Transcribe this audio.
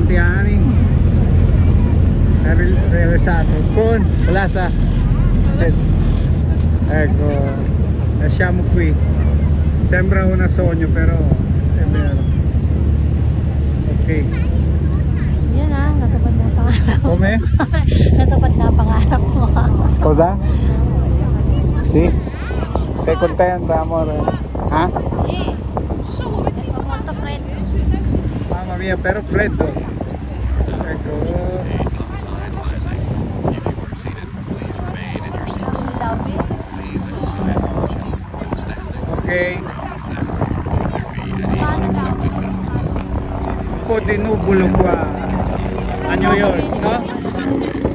quanti anni realizzata con Plaza. Ecco, lasciamo qui. Sembra un sogno però è vero. Ok. Yan ah, natupad na pangarap. Come? Natupad na pangarap mo. Cosa? Sì? Sei contenta amore? Ah? Molto freddo. Mamma mia, però freddo. Ecco. Ok. Un po' di nuvolo qua a New York, no?